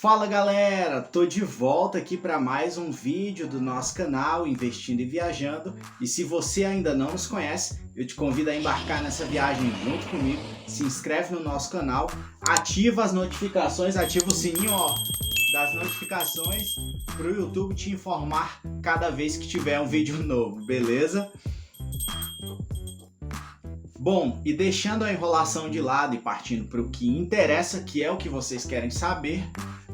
Fala galera, tô de volta aqui para mais um vídeo do nosso canal Investindo e Viajando, e se você ainda não nos conhece, eu te convido a embarcar nessa viagem junto comigo. Se inscreve no nosso canal, ativa as notificações, ativa o sininho das notificações para o YouTube te informar cada vez que tiver um vídeo novo, beleza? Bom, e deixando a enrolação de lado e partindo para o que interessa, que é o que vocês querem saber,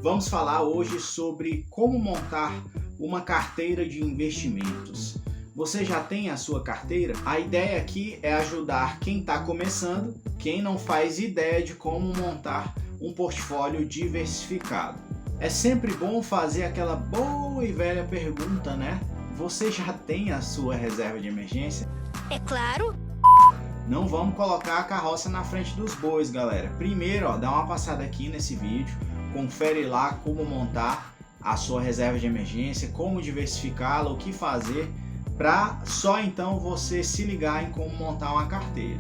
vamos falar hoje sobre como montar uma carteira de investimentos. Você já tem a sua carteira? A ideia aqui é ajudar quem está começando, quem não faz ideia de como montar um portfólio diversificado. É sempre bom fazer aquela boa e velha pergunta, né? Você já tem a sua reserva de emergência? É claro! Não vamos colocar a carroça na frente dos bois, galera. Primeiro, dá uma passada aqui nesse vídeo, confere lá como montar a sua reserva de emergência, como diversificá-la, o que fazer, para só então você se ligar em como montar uma carteira.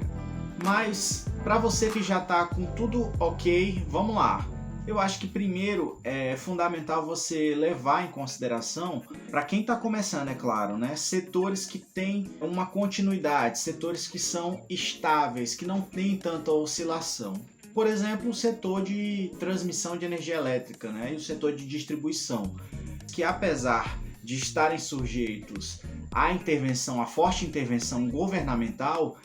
Mas para você que já está com tudo ok, vamos lá. Eu acho que primeiro é fundamental você levar em consideração, para quem está começando, é claro, né, setores que têm uma continuidade, setores que são estáveis, que não tem tanta oscilação. Por exemplo, o setor de transmissão de energia elétrica, né, e o setor de distribuição, que apesar de estarem sujeitos à forte intervenção governamental,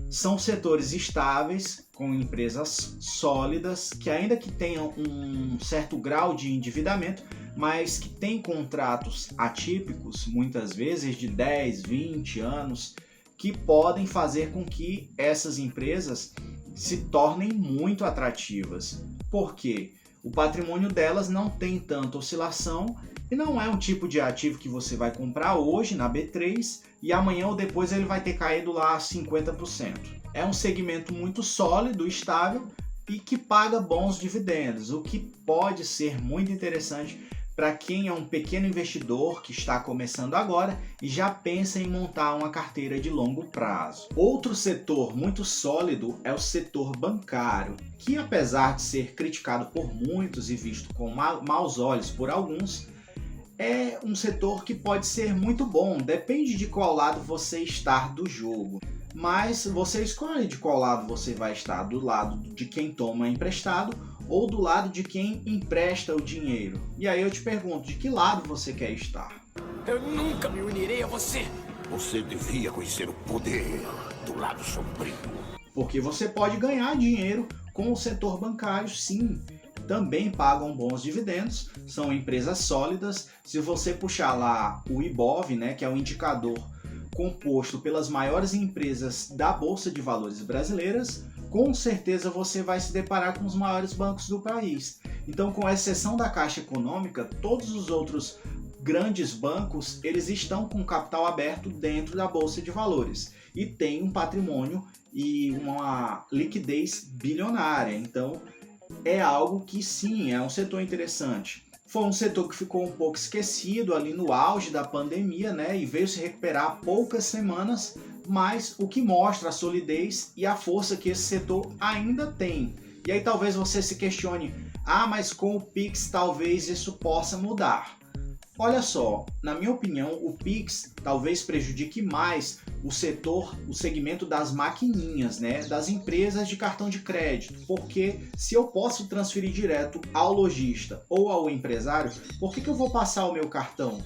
são setores estáveis, com empresas sólidas, que ainda que tenham um certo grau de endividamento, mas que têm contratos atípicos, muitas vezes de 10, 20 anos, que podem fazer com que essas empresas se tornem muito atrativas. Por quê? O patrimônio delas não tem tanta oscilação e não é um tipo de ativo que você vai comprar hoje na B3 e amanhã ou depois ele vai ter caído lá 50%. É um segmento muito sólido, estável e que paga bons dividendos, o que pode ser muito interessante para quem é um pequeno investidor que está começando agora e já pensa em montar uma carteira de longo prazo. Outro setor muito sólido é o setor bancário, que apesar de ser criticado por muitos e visto com maus olhos por alguns, é um setor que pode ser muito bom, depende de qual lado você está do jogo. Mas você escolhe de qual lado você vai estar, do lado de quem toma emprestado ou do lado de quem empresta o dinheiro. E aí eu te pergunto, de que lado você quer estar? Eu nunca me unirei a você. Você devia conhecer o poder do lado sombrio. Porque você pode ganhar dinheiro com o setor bancário, sim. Também pagam bons dividendos, são empresas sólidas. Se você puxar lá o Ibov, né, que é o indicador composto pelas maiores empresas da Bolsa de Valores brasileiras, com certeza você vai se deparar com os maiores bancos do país. Então, com exceção da Caixa Econômica, todos os outros grandes bancos, eles estão com capital aberto dentro da Bolsa de Valores e têm um patrimônio e uma liquidez bilionária. Então, é algo que sim, é um setor interessante. Foi um setor que ficou um pouco esquecido ali no auge da pandemia, né? E veio se recuperar há poucas semanas, mas o que mostra a solidez e a força que esse setor ainda tem. E aí talvez você se questione, mas com o Pix talvez isso possa mudar. Olha só, na minha opinião, o Pix talvez prejudique mais o segmento das maquininhas, né, das empresas de cartão de crédito, porque se eu posso transferir direto ao lojista ou ao empresário, por que eu vou passar o meu cartão?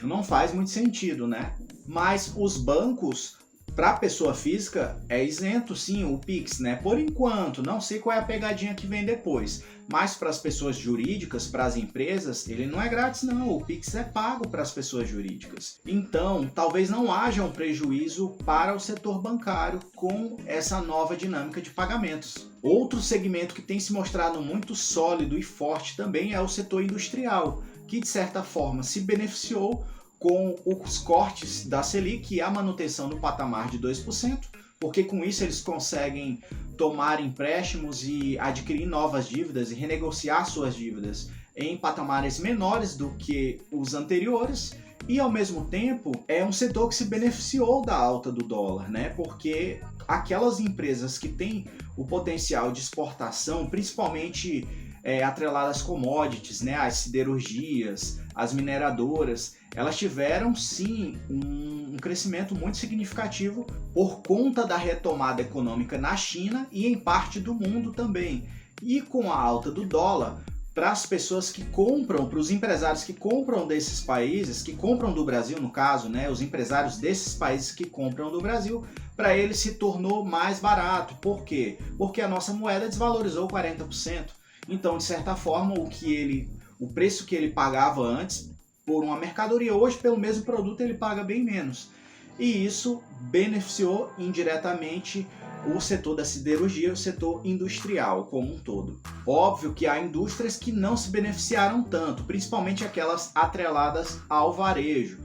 Não faz muito sentido, né? Mas os bancos, para a pessoa física, é isento sim o Pix, né? Por enquanto, não sei qual é a pegadinha que vem depois. Mas para as pessoas jurídicas, para as empresas, ele não é grátis não, o Pix é pago para as pessoas jurídicas. Então, talvez não haja um prejuízo para o setor bancário com essa nova dinâmica de pagamentos. Outro segmento que tem se mostrado muito sólido e forte também é o setor industrial, que de certa forma se beneficiou com os cortes da Selic e a manutenção no patamar de 2%, porque com isso eles conseguem tomar empréstimos e adquirir novas dívidas e renegociar suas dívidas em patamares menores do que os anteriores, e ao mesmo tempo é um setor que se beneficiou da alta do dólar, né? Porque aquelas empresas que têm o potencial de exportação, principalmente atreladas às commodities, né, as siderurgias, as mineradoras, elas tiveram sim um crescimento muito significativo por conta da retomada econômica na China e em parte do mundo também. E com a alta do dólar, para as pessoas que compram, para os empresários que compram desses países, que compram do Brasil no caso, né, os empresários desses países que compram do Brasil, para eles se tornou mais barato. Por quê? Porque a nossa moeda desvalorizou 40%. Então, de certa forma, o preço que ele pagava antes por uma mercadoria, hoje pelo mesmo produto ele paga bem menos. E isso beneficiou indiretamente o setor da siderurgia, o setor industrial como um todo. Óbvio que há indústrias que não se beneficiaram tanto, principalmente aquelas atreladas ao varejo,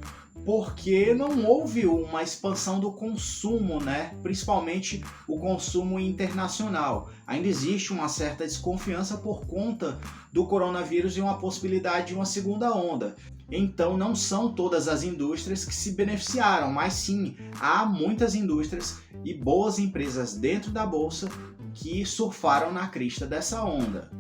porque não houve uma expansão do consumo, né? Principalmente o consumo internacional. Ainda existe uma certa desconfiança por conta do coronavírus e uma possibilidade de uma segunda onda. Então não são todas as indústrias que se beneficiaram, mas sim, há muitas indústrias e boas empresas dentro da bolsa que surfaram na crista dessa onda.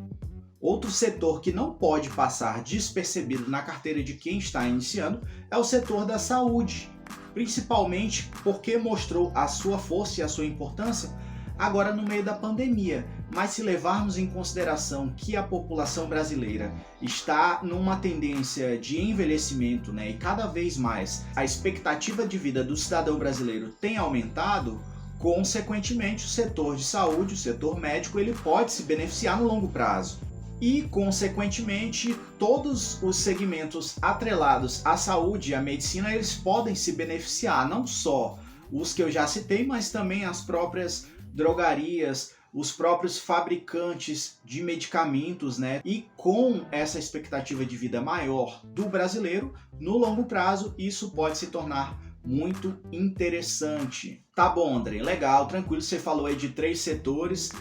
Outro setor que não pode passar despercebido na carteira de quem está iniciando é o setor da saúde, principalmente porque mostrou a sua força e a sua importância agora no meio da pandemia. Mas se levarmos em consideração que a população brasileira está numa tendência de envelhecimento, né, e cada vez mais a expectativa de vida do cidadão brasileiro tem aumentado, consequentemente o setor de saúde, o setor médico, ele pode se beneficiar no longo prazo. E, consequentemente, todos os segmentos atrelados à saúde e à medicina, eles podem se beneficiar, não só os que eu já citei, mas também as próprias drogarias, os próprios fabricantes de medicamentos, né? E com essa expectativa de vida maior do brasileiro, no longo prazo, isso pode se tornar muito interessante. Tá bom, André, legal, tranquilo, você falou aí de 3 setores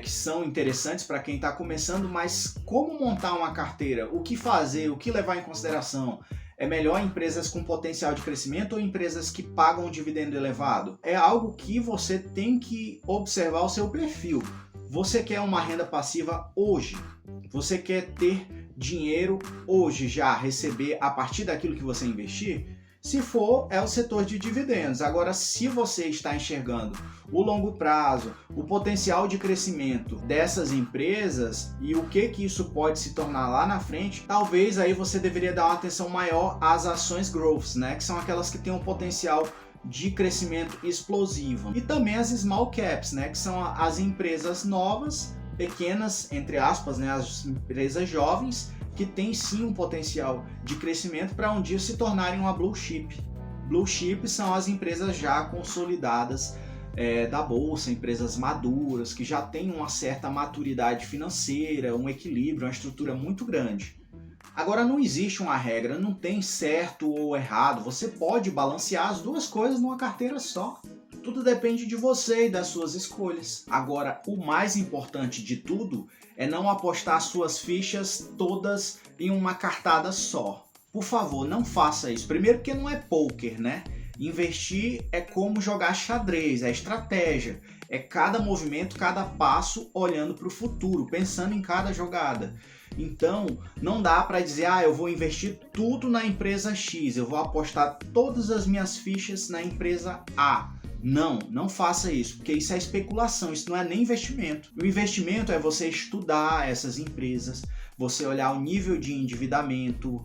que são interessantes para quem está começando, mas como montar uma carteira? O que fazer? O que levar em consideração? É melhor empresas com potencial de crescimento ou empresas que pagam um dividendo elevado? É algo que você tem que observar o seu perfil. Você quer uma renda passiva hoje? Você quer ter dinheiro hoje já, receber a partir daquilo que você investir? Se for, é o setor de dividendos. Agora, se você está enxergando o longo prazo, o potencial de crescimento dessas empresas e o que isso pode se tornar lá na frente, talvez aí você deveria dar uma atenção maior às ações growths, né? Que são aquelas que têm um potencial de crescimento explosivo. E também as small caps, né? Que são as empresas novas, pequenas, entre aspas, né? As empresas jovens, que tem sim um potencial de crescimento para um dia se tornarem uma blue chip. Blue chip são as empresas já consolidadas da bolsa, empresas maduras, que já têm uma certa maturidade financeira, um equilíbrio, uma estrutura muito grande. Agora não existe uma regra, não tem certo ou errado, você pode balancear as duas coisas numa carteira só. Tudo depende de você e das suas escolhas. Agora, o mais importante de tudo é não apostar suas fichas todas em uma cartada só. Por favor, não faça isso. Primeiro porque não é poker, né? Investir é como jogar xadrez, é estratégia. É cada movimento, cada passo olhando para o futuro, pensando em cada jogada. Então, não dá para dizer, eu vou investir tudo na empresa X, eu vou apostar todas as minhas fichas na empresa A. Não faça isso, porque isso é especulação, isso não é nem investimento. O investimento é você estudar essas empresas, você olhar o nível de endividamento,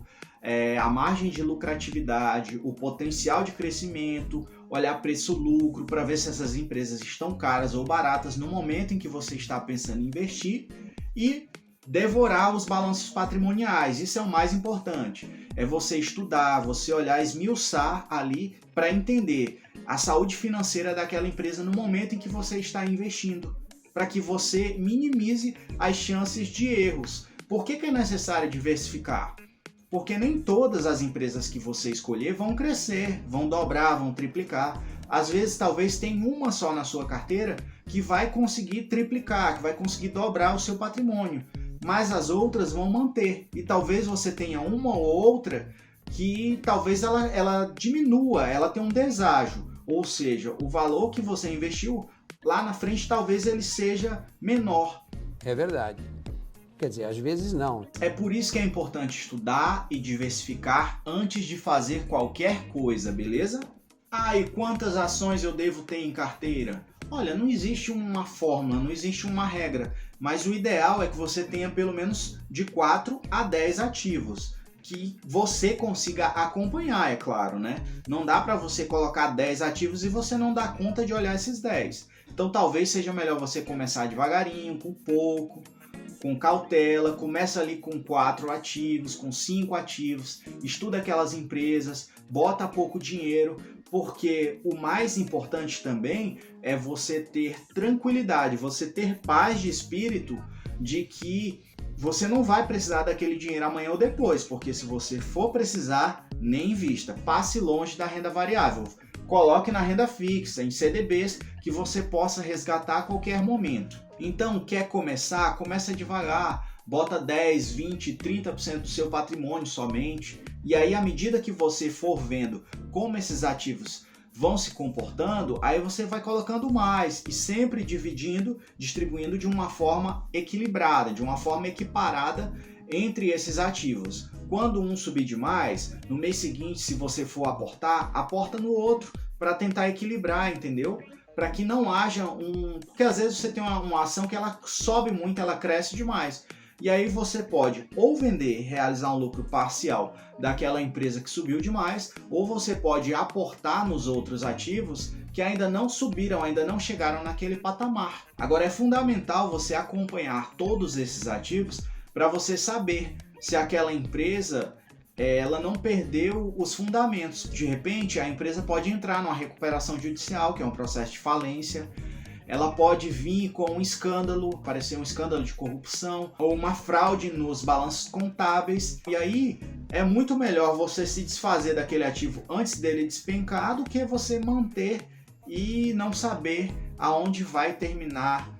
a margem de lucratividade, o potencial de crescimento, olhar preço-lucro para ver se essas empresas estão caras ou baratas no momento em que você está pensando em investir e devorar os balanços patrimoniais. Isso é o mais importante. É você estudar, você olhar, esmiuçar ali para entender a saúde financeira daquela empresa no momento em que você está investindo, para que você minimize as chances de erros. Por que é necessário diversificar? Porque nem todas as empresas que você escolher vão crescer, vão dobrar, vão triplicar. Às vezes, talvez tenha uma só na sua carteira que vai conseguir triplicar, que vai conseguir dobrar o seu patrimônio, mas as outras vão manter. E talvez você tenha uma ou outra que talvez ela diminua, ela tenha um deságio. Ou seja, o valor que você investiu lá na frente talvez ele seja menor. É verdade. Quer dizer, às vezes não. É por isso que é importante estudar e diversificar antes de fazer qualquer coisa, beleza? Ah, e quantas ações eu devo ter em carteira? Olha, não existe uma fórmula, não existe uma regra, mas o ideal é que você tenha pelo menos de 4 a 10 ativos, que você consiga acompanhar, é claro, né? Não dá para você colocar 10 ativos e você não dá conta de olhar esses 10. Então talvez seja melhor você começar devagarinho, com pouco, com cautela, começa ali com 4 ativos, com 5 ativos, estuda aquelas empresas, bota pouco dinheiro, porque o mais importante também é você ter tranquilidade, você ter paz de espírito de que você não vai precisar daquele dinheiro amanhã ou depois, porque se você for precisar, nem invista, passe longe da renda variável. Coloque na renda fixa, em CDBs, que você possa resgatar a qualquer momento. Então, quer começar? Começa devagar, bota 10, 20, 30% do seu patrimônio somente, e aí à medida que você for vendo como esses ativos vão se comportando, aí você vai colocando mais e sempre distribuindo de uma forma equilibrada, de uma forma equiparada entre esses ativos. Quando um subir demais, no mês seguinte, se você for aportar, aporta no outro para tentar equilibrar, entendeu? Para que não haja porque às vezes você tem uma ação que ela sobe muito, ela cresce demais. E aí você pode ou vender, realizar um lucro parcial daquela empresa que subiu demais, ou você pode aportar nos outros ativos que ainda não subiram, ainda não chegaram naquele patamar. Agora é fundamental você acompanhar todos esses ativos para você saber se aquela empresa ela não perdeu os fundamentos. De repente, a empresa pode entrar numa recuperação judicial, que é um processo de falência. Ela pode vir com um escândalo, parecer um escândalo de corrupção, ou uma fraude nos balanços contábeis. E aí, é muito melhor você se desfazer daquele ativo antes dele despencar do que você manter e não saber aonde vai terminar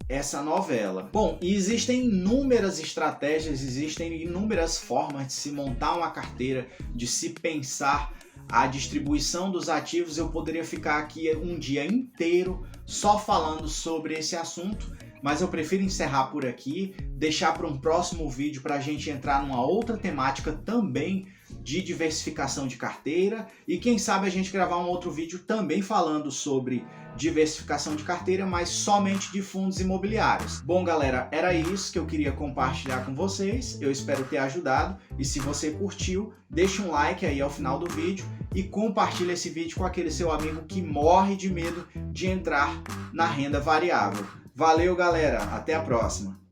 essa novela. Bom, e existem inúmeras estratégias, existem inúmeras formas de se montar uma carteira, de se pensar a distribuição dos ativos. Eu poderia ficar aqui um dia inteiro só falando sobre esse assunto, mas eu prefiro encerrar por aqui, deixar para um próximo vídeo para a gente entrar numa outra temática também de diversificação de carteira, e quem sabe a gente gravar um outro vídeo também falando sobre diversificação de carteira, mas somente de fundos imobiliários. Bom, galera, era isso que eu queria compartilhar com vocês. Eu espero ter ajudado, e se você curtiu, deixa um like aí ao final do vídeo e compartilha esse vídeo com aquele seu amigo que morre de medo de entrar na renda variável. Valeu, galera, até a próxima!